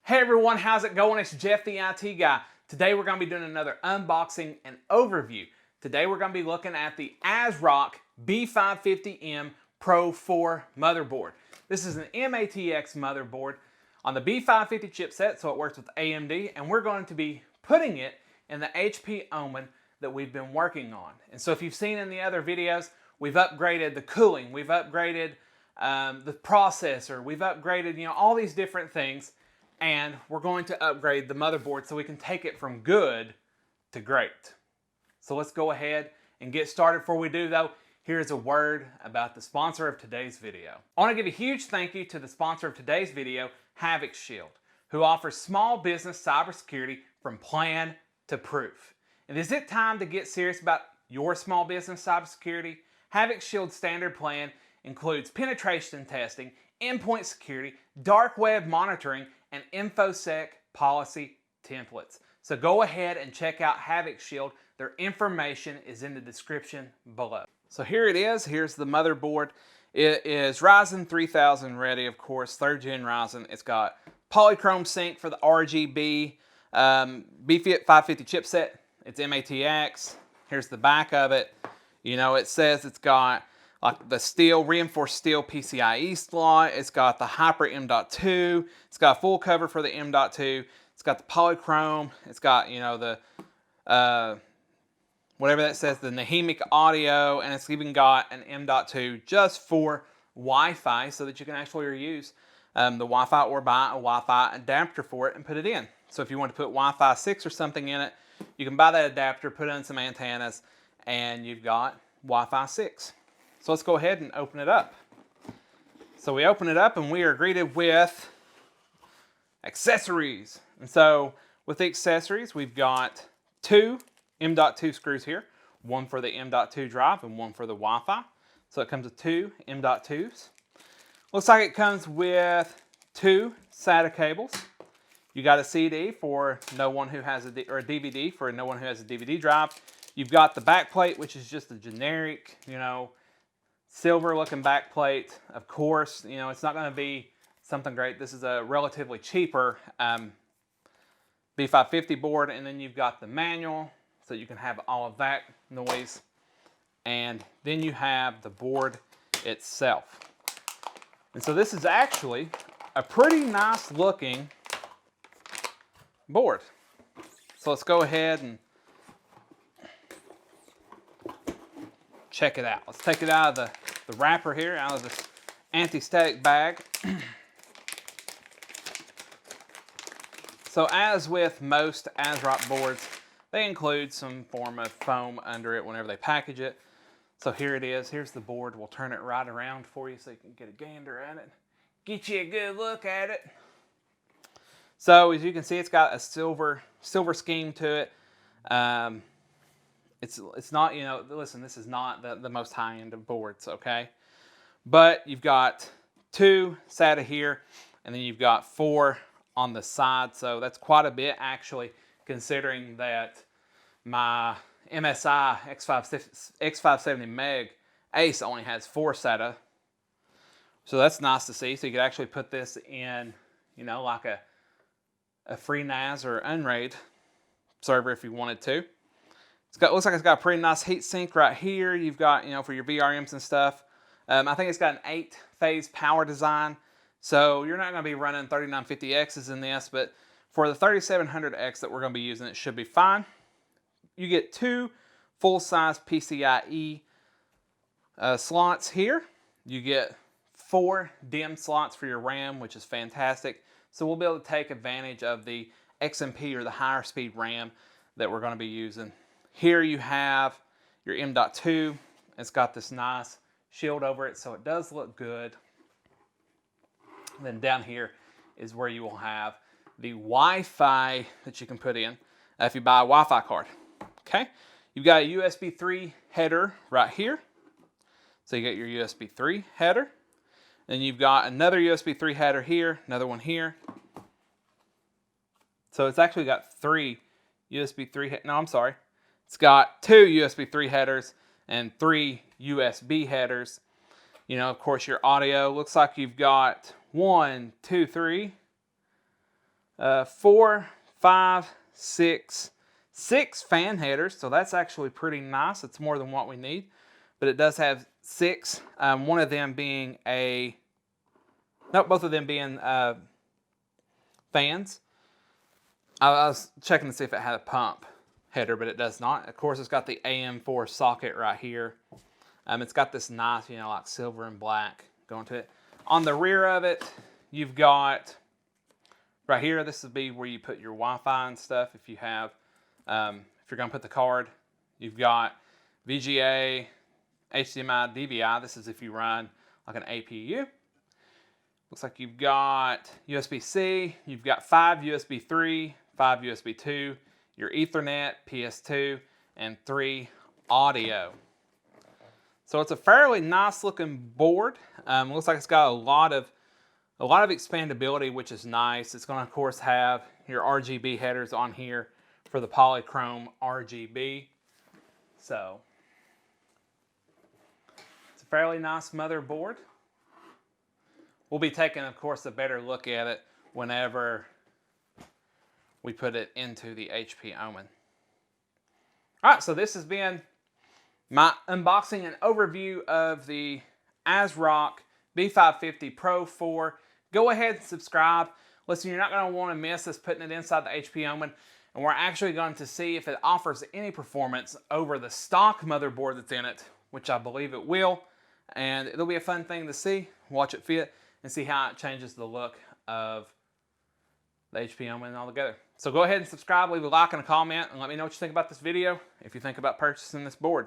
Hey everyone, how's it going? It's Jeff the IT guy. Today we're going to be doing another unboxing and overview. Today we're going to be looking at the AsRock B550M Pro4 motherboard. This is an mATX motherboard on the B550 chipset, so it works with AMD, and we're going to be putting it in the HP Omen that we've been working on. And so if you've seen in the other videos, we've upgraded the cooling, we've upgraded the processor, we've upgraded, all these different things. And we're going to upgrade the motherboard so we can take it from good to great. So let's go ahead and get started. Before we do though, here's a word about the sponsor of today's video. I want to give a huge thank you to the sponsor of today's video, Havoc, who offers small business cybersecurity from plan to proof. And is it time to get serious about your small business cybersecurity? Havoc Shield's standard plan includes penetration testing, endpoint security, dark web monitoring, and InfoSec policy templates. So go ahead and check out Havoc Shield. Their information is in the description below. So here it is. Here's the motherboard. It is Ryzen 3000 ready, of course, 3rd gen Ryzen. It's got polychrome sync for the RGB, B550 chipset. It's mATX. Here's the back of it. It says it's got like the steel, reinforced steel PCIe slot. It's got the Hyper M.2. It's got a full cover for the M.2. It's got the polychrome. It's got, the, whatever that says, the Nahimic audio. And it's even got an M.2 just for Wi-Fi so that you can actually use the Wi-Fi or buy a Wi-Fi adapter for it and put it in. So if you want to put Wi-Fi 6 or something in it, you can buy that adapter, put in some antennas, and you've got Wi-Fi 6. So let's go ahead and open it up. So we open it up and we are greeted with accessories. And so with the accessories, we've got 2 M.2 screws here, one for the M.2 drive and one for the Wi-Fi. So it comes with 2 M.2s. Looks like it comes with 2 SATA cables. You got a CD for no one who has a DVD for no one who has a DVD drive. You've got the back plate, which is just a generic, silver looking back plate. Of course, it's not going to be something great. This is a relatively cheaper B550 board. And then you've got the manual so you can have all of that noise. And then you have the board itself. And so this is actually a pretty nice looking board. So let's go ahead and check it out. Let's take it out of the wrapper here, out of this anti-static bag. So as with most AsRock boards, they include some form of foam under it whenever they package it. So here it is. Here's the board. We'll turn it right around for you so you can get a gander at it. Get you a good look at it. So as you can see, it's got a silver scheme to it. It's not, listen, this is not the most high-end of boards, okay? But you've got 2 SATA here, and then you've got 4 on the side. So that's quite a bit, actually, considering that my MSI X570 Meg Ace only has 4 SATA. So that's nice to see. So you could actually put this in, like a free NAS or Unraid server if you wanted to. Looks like it's got a pretty nice heat sink right here. You've got, for your VRMs and stuff. I think it's got an 8-phase power design. So you're not going to be running 3950Xs in this, but for the 3700X that we're going to be using, it should be fine. You get 2 full-size PCIe slots here. You get 4 DIMM slots for your RAM, which is fantastic. So we'll be able to take advantage of the XMP or the higher speed RAM that we're going to be using. Here you have your M.2. It's got this nice shield over it, so it does look good. And then down here is where you will have the Wi-Fi that you can put in if you buy a Wi-Fi card. Okay, you've got a USB 3 header right here. So you got your USB 3 header. Then you've got another USB 3 header here, another one here. So it's actually got 3 USB 3, no, I'm sorry. It's got 2 USB 3 headers and 3 USB headers. Of course, your audio looks like you've got 1, 2, 3, 4, 5, 6, 6 fan headers, so that's actually pretty nice. It's more than what we need, but it does have 6. One of them being both of them being fans. I was checking to see if it had a pump header, but it does not. Of course, it's got the AM4 socket right here. It's got this nice, like silver and black going to it. On the rear of it, you've got right here, this would be where you put your Wi-Fi and stuff if you have, if you're going to put the card. You've got VGA, HDMI, DVI. This is if you run like an APU. Looks like you've got USB-C, you've got 5 USB 3, 5 USB 2, your Ethernet, PS2, and 3 audio. So it's a fairly nice looking board. Looks like it's got a lot of expandability, which is nice. It's going to, of course, have your RGB headers on here for the polychrome RGB. So it's a fairly nice motherboard. We'll be taking, of course, a better look at it whenever we put it into the HP Omen. All right, so this has been my unboxing and overview of the AsRock B550 Pro4. Go ahead and subscribe. Listen, you're not going to want to miss us putting it inside the HP Omen, and we're actually going to see if it offers any performance over the stock motherboard that's in it, which I believe it will, and it'll be a fun thing to see, watch it fit, and see how it changes the look of the HP Omen altogether. So go ahead and subscribe, leave a like and a comment, and let me know what you think about this video if you think about purchasing this board.